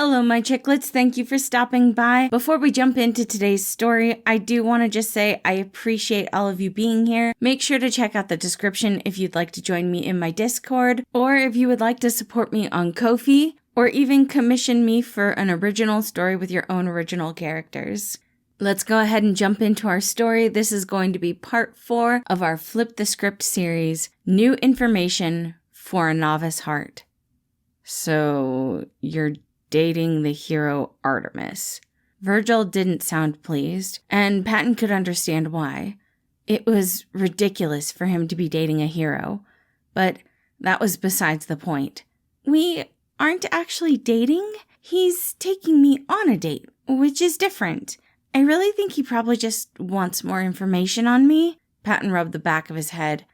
Hello, my chicklets. Thank you for stopping by. Before we jump into today's story, I do want to just say I appreciate all of you being here. Make sure to check out the description if you'd like to join me in my Discord, or if you would like to support me on Ko-fi, or even commission me for an original story with your own original characters. Let's go ahead and jump into our story. This is going to be part 4 of our Flip the Script series, New Information for a Novice Heart. So, you're dating the hero Artemis. Virgil didn't sound pleased, and Patton could understand why. It was ridiculous for him to be dating a hero, but that was besides the point. We aren't actually dating. He's taking me on a date, which is different. I really think he probably just wants more information on me. Patton rubbed the back of his head.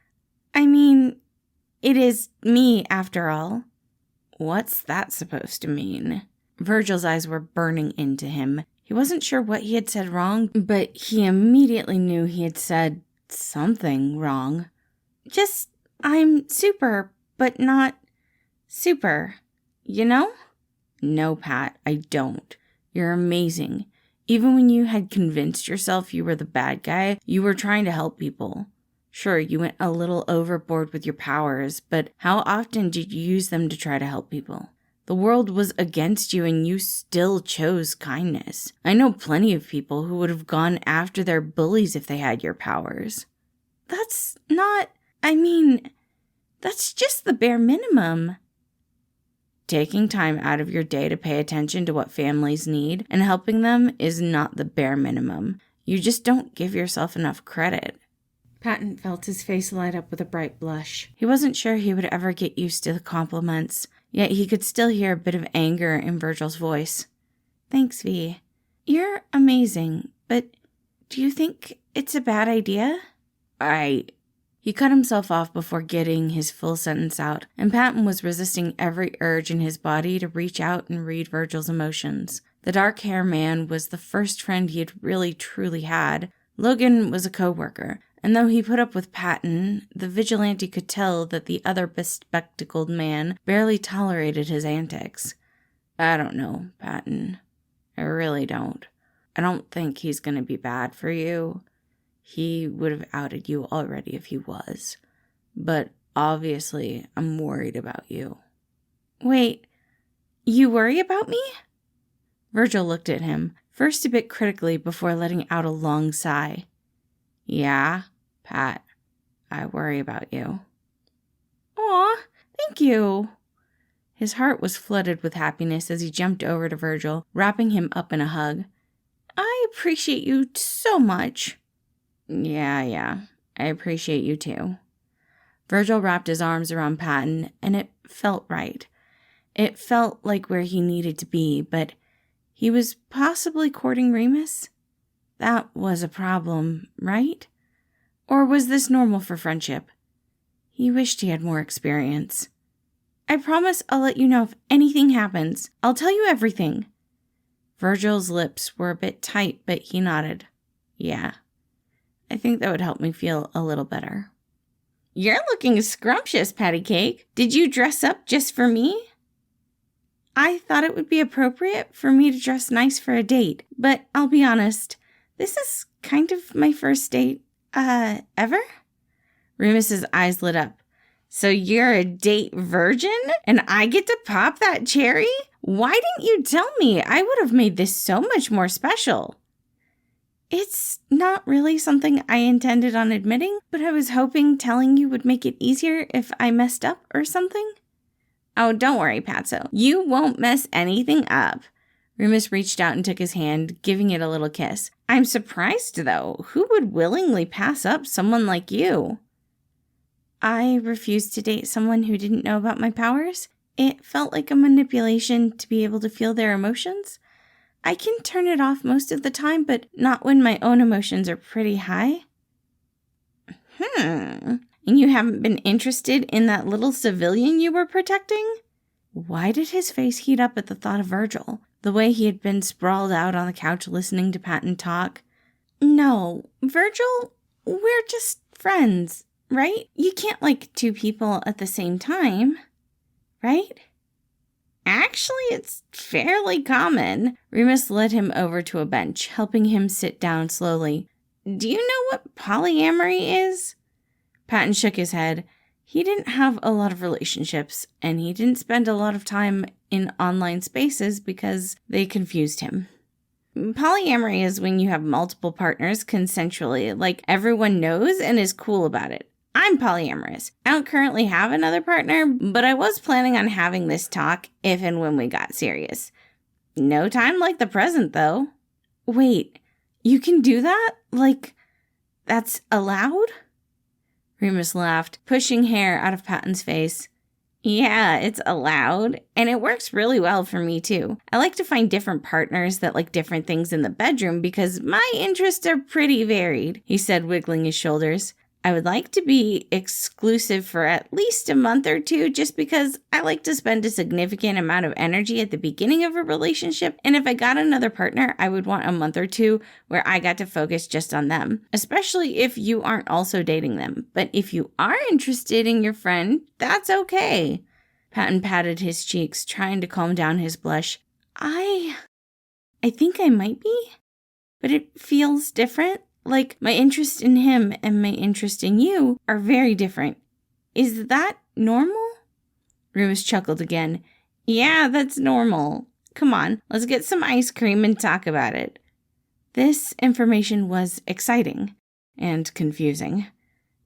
I mean, it is me after all. What's that supposed to mean? Virgil's eyes were burning into him. He wasn't sure what he had said wrong, but he immediately knew he had said something wrong. Just, I'm super, but not super, you know? No, Pat, I don't. You're amazing. Even when you had convinced yourself you were the bad guy, you were trying to help people. Sure, you went a little overboard with your powers, but how often did you use them to try to help people? The world was against you and you still chose kindness. I know plenty of people who would have gone after their bullies if they had your powers. That's just the bare minimum. Taking time out of your day to pay attention to what families need and helping them is not the bare minimum. You just don't give yourself enough credit. Patton felt his face light up with a bright blush. He wasn't sure he would ever get used to the compliments, yet he could still hear a bit of anger in Virgil's voice. Thanks, V. You're amazing, but do you think it's a bad idea? He cut himself off before getting his full sentence out, and Patton was resisting every urge in his body to reach out and read Virgil's emotions. The dark-haired man was the first friend he had really truly had. Logan was a co-worker, and though he put up with Patton, the vigilante could tell that the other bespectacled man barely tolerated his antics. I don't know, Patton. I really don't. I don't think he's going to be bad for you. He would have outed you already if he was. But obviously, I'm worried about you. Wait, you worry about me? Virgil looked at him, first a bit critically before letting out a long sigh. Yeah, Pat, I worry about you. Aw, thank you. His heart was flooded with happiness as he jumped over to Virgil, wrapping him up in a hug. I appreciate you so much. Yeah, I appreciate you too. Virgil wrapped his arms around Patton, and it felt right. It felt like where he needed to be, but he was possibly courting Remus? That was a problem, right? Or was this normal for friendship? He wished he had more experience. I promise I'll let you know if anything happens. I'll tell you everything. Virgil's lips were a bit tight, but he nodded. Yeah, I think that would help me feel a little better. You're looking scrumptious, Patty Cake. Did you dress up just for me? I thought it would be appropriate for me to dress nice for a date, but I'll be honest, this is kind of my first date, ever? Remus's eyes lit up. So you're a date virgin, and I get to pop that cherry? Why didn't you tell me? I would have made this so much more special. It's not really something I intended on admitting, but I was hoping telling you would make it easier if I messed up or something. Oh, don't worry, Patso. You won't mess anything up. Remus reached out and took his hand, giving it a little kiss. I'm surprised, though. Who would willingly pass up someone like you? I refused to date someone who didn't know about my powers. It felt like a manipulation to be able to feel their emotions. I can turn it off most of the time, but not when my own emotions are pretty high. And you haven't been interested in that little civilian you were protecting? Why did his face heat up at the thought of Virgil, the way he had been sprawled out on the couch listening to Patton talk? No, Virgil, we're just friends, right? You can't like two people at the same time, right? Actually, it's fairly common. Remus led him over to a bench, helping him sit down slowly. Do you know what polyamory is? Patton shook his head. He didn't have a lot of relationships, and he didn't spend a lot of time in online spaces because they confused him. Polyamory is when you have multiple partners consensually, like everyone knows and is cool about it. I'm polyamorous. I don't currently have another partner, but I was planning on having this talk if and when we got serious. No time like the present, though. Wait, you can do that? Like, that's allowed? Remus laughed, pushing hair out of Patton's face. Yeah, it's allowed, and it works really well for me, too. I like to find different partners that like different things in the bedroom because my interests are pretty varied, he said, wiggling his shoulders. I would like to be exclusive for at least a month or two just because I like to spend a significant amount of energy at the beginning of a relationship, and if I got another partner, I would want a month or two where I got to focus just on them, especially if you aren't also dating them. But if you are interested in your friend, that's okay. Patton patted his cheeks, trying to calm down his blush. I think I might be, but it feels different. Like, my interest in him and my interest in you are very different. Is that normal? Remus chuckled again. Yeah, that's normal. Come on, let's get some ice cream and talk about it. This information was exciting and confusing,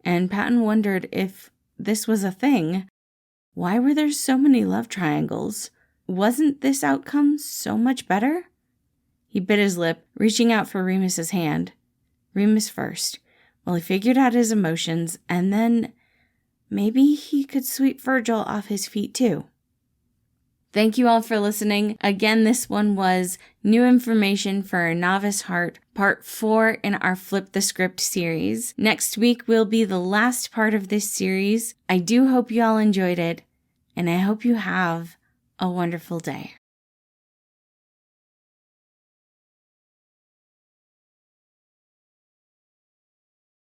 and Patton wondered if this was a thing. Why were there so many love triangles? Wasn't this outcome so much better? He bit his lip, reaching out for Remus's hand. Remus first, while he figured out his emotions, and then maybe he could sweep Virgil off his feet too. Thank you all for listening. Again, this one was New Information for a Novice Heart, Part 4 in our Flip the Script series. Next week will be the last part of this series. I do hope you all enjoyed it, and I hope you have a wonderful day.